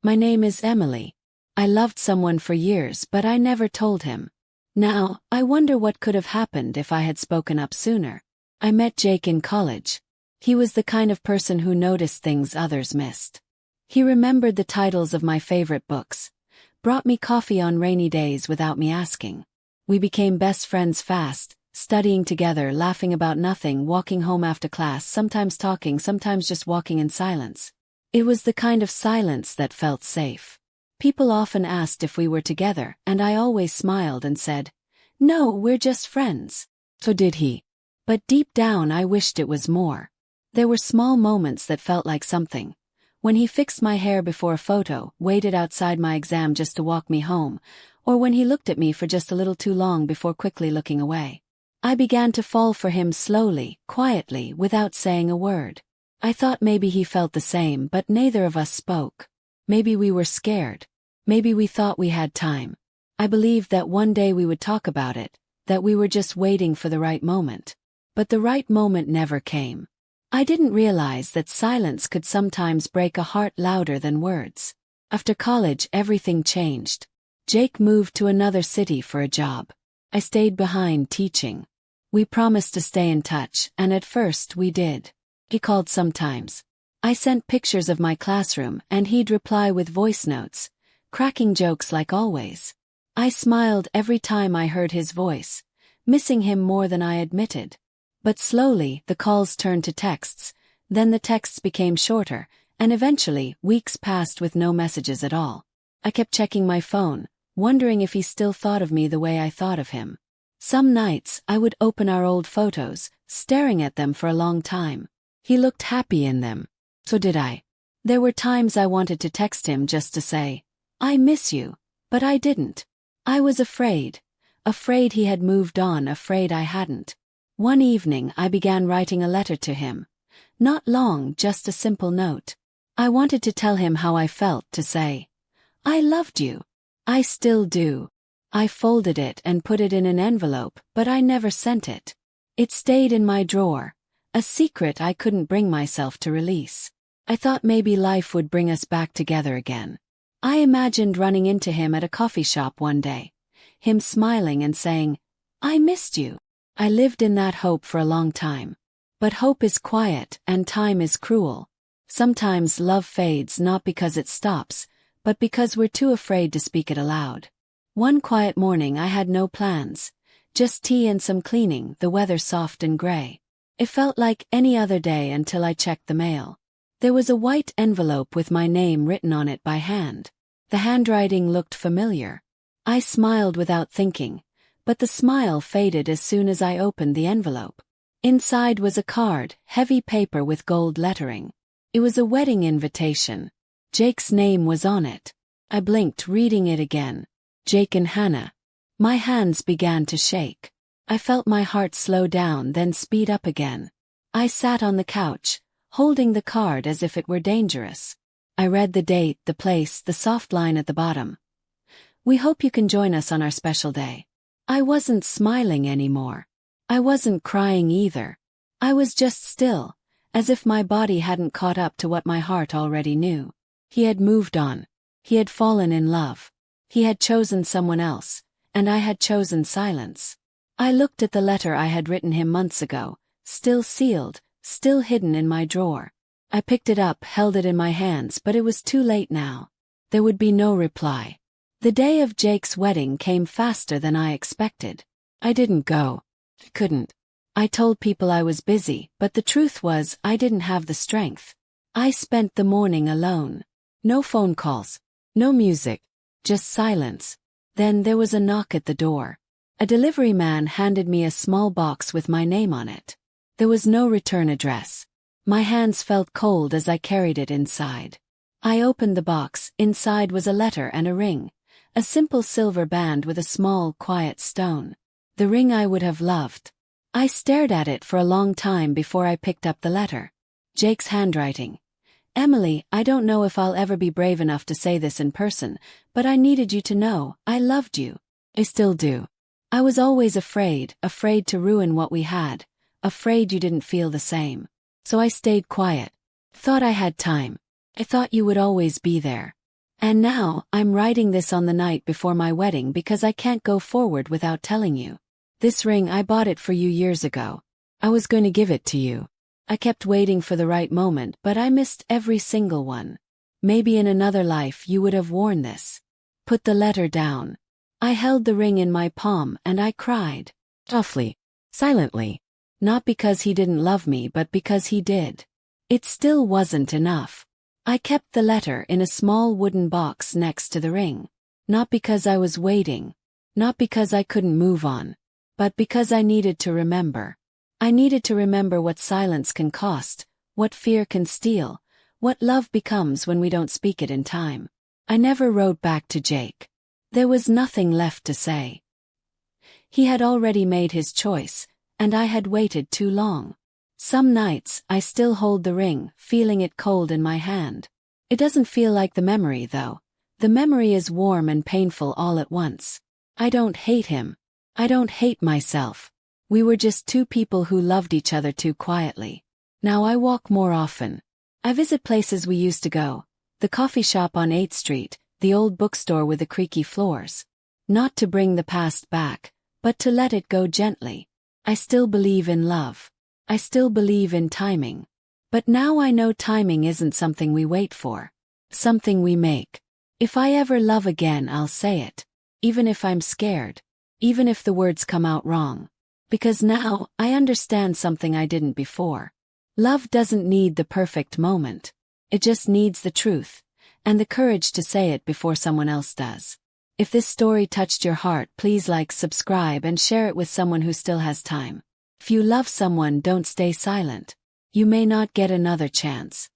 My name is Emily. I loved someone for years, but I never told him. Now, I wonder what could have happened if I had spoken up sooner. I met Jake in college. He was the kind of person who noticed things others missed. He remembered the titles of my favorite books, brought me coffee on rainy days without me asking. We became best friends fast, studying together, laughing about nothing, walking home after class, sometimes talking, sometimes just walking in silence. It was the kind of silence that felt safe. People often asked if we were together, and I always smiled and said, "No, we're just friends." So did he. But deep down I wished it was more. There were small moments that felt like something. When he fixed my hair before a photo, waited outside my exam just to walk me home, or when he looked at me for just a little too long before quickly looking away. I began to fall for him slowly, quietly, without saying a word. I thought maybe he felt the same, but neither of us spoke. Maybe we were scared. Maybe we thought we had time. I believed that one day we would talk about it, that we were just waiting for the right moment. But the right moment never came. I didn't realize that silence could sometimes break a heart louder than words. After college, everything changed. Jake moved to another city for a job. I stayed behind teaching. We promised to stay in touch, and at first we did. He called sometimes. I sent pictures of my classroom, and he'd reply with voice notes, cracking jokes like always. I smiled every time I heard his voice, missing him more than I admitted. But slowly, the calls turned to texts, then the texts became shorter, and eventually, weeks passed with no messages at all. I kept checking my phone, wondering if he still thought of me the way I thought of him. Some nights, I would open our old photos, staring at them for a long time. He looked happy in them. So did I. There were times I wanted to text him just to say, "I miss you," but I didn't. I was afraid. Afraid he had moved on, afraid I hadn't. One evening I began writing a letter to him. Not long, just a simple note. I wanted to tell him how I felt, to say, "I loved you. I still do." I folded it and put it in an envelope, but I never sent it. It stayed in my drawer, a secret I couldn't bring myself to release. I thought maybe life would bring us back together again. I imagined running into him at a coffee shop one day, him smiling and saying, "I missed you." I lived in that hope for a long time. But hope is quiet, and time is cruel. Sometimes love fades not because it stops, but because we're too afraid to speak it aloud. One quiet morning I had no plans, just tea and some cleaning, the weather soft and gray. It felt like any other day until I checked the mail. There was a white envelope with my name written on it by hand. The handwriting looked familiar. I smiled without thinking, but the smile faded as soon as I opened the envelope. Inside was a card, heavy paper with gold lettering. It was a wedding invitation. Jake's name was on it. I blinked, reading it again. Jake and Hannah. My hands began to shake. I felt my heart slow down, then speed up again. I sat on the couch, holding the card as if it were dangerous. I read the date, the place, the soft line at the bottom. "We hope you can join us on our special day." I wasn't smiling anymore. I wasn't crying either. I was just still, as if my body hadn't caught up to what my heart already knew. He had moved on. He had fallen in love. He had chosen someone else, and I had chosen silence. I looked at the letter I had written him months ago, still sealed, still hidden in my drawer. I picked it up, held it in my hands, but it was too late now. There would be no reply. The day of Jake's wedding came faster than I expected. I didn't go. I couldn't. I told people I was busy, but the truth was I didn't have the strength. I spent the morning alone. No phone calls. No music. Just silence. Then there was a knock at the door. A delivery man handed me a small box with my name on it. There was no return address. My hands felt cold as I carried it inside. I opened the box. Inside was a letter and a ring. A simple silver band with a small, quiet stone. The ring I would have loved. I stared at it for a long time before I picked up the letter. Jake's handwriting. "Emily, I don't know if I'll ever be brave enough to say this in person, but I needed you to know I loved you. I still do. I was always afraid to ruin what we had, afraid you didn't feel the same. So I stayed quiet. Thought I had time. I thought you would always be there. And now, I'm writing this on the night before my wedding because I can't go forward without telling you. This ring, I bought it for you years ago. I was going to give it to you. I kept waiting for the right moment, but I missed every single one. Maybe in another life you would have worn this. Put the letter down. I held the ring in my palm and I cried. Softly. Silently. Not because he didn't love me but because he did. It still wasn't enough. I kept the letter in a small wooden box next to the ring. Not because I was waiting. Not because I couldn't move on. But because I needed to remember. I needed to remember what silence can cost, what fear can steal, what love becomes when we don't speak it in time. I never wrote back to Jake. There was nothing left to say. He had already made his choice, and I had waited too long. Some nights, I still hold the ring, feeling it cold in my hand. It doesn't feel like the memory, though. The memory is warm and painful all at once. I don't hate him. I don't hate myself. We were just two people who loved each other too quietly. Now I walk more often. I visit places we used to go. The coffee shop on 8th Street, the old bookstore with the creaky floors. Not to bring the past back, but to let it go gently. I still believe in love. I still believe in timing. But now I know timing isn't something we wait for. Something we make. If I ever love again, I'll say it. Even if I'm scared. Even if the words come out wrong. Because now, I understand something I didn't before. Love doesn't need the perfect moment. It just needs the truth, and the courage to say it before someone else does. If this story touched your heart, please like, subscribe, and share it with someone who still has time. If you love someone, don't stay silent. You may not get another chance.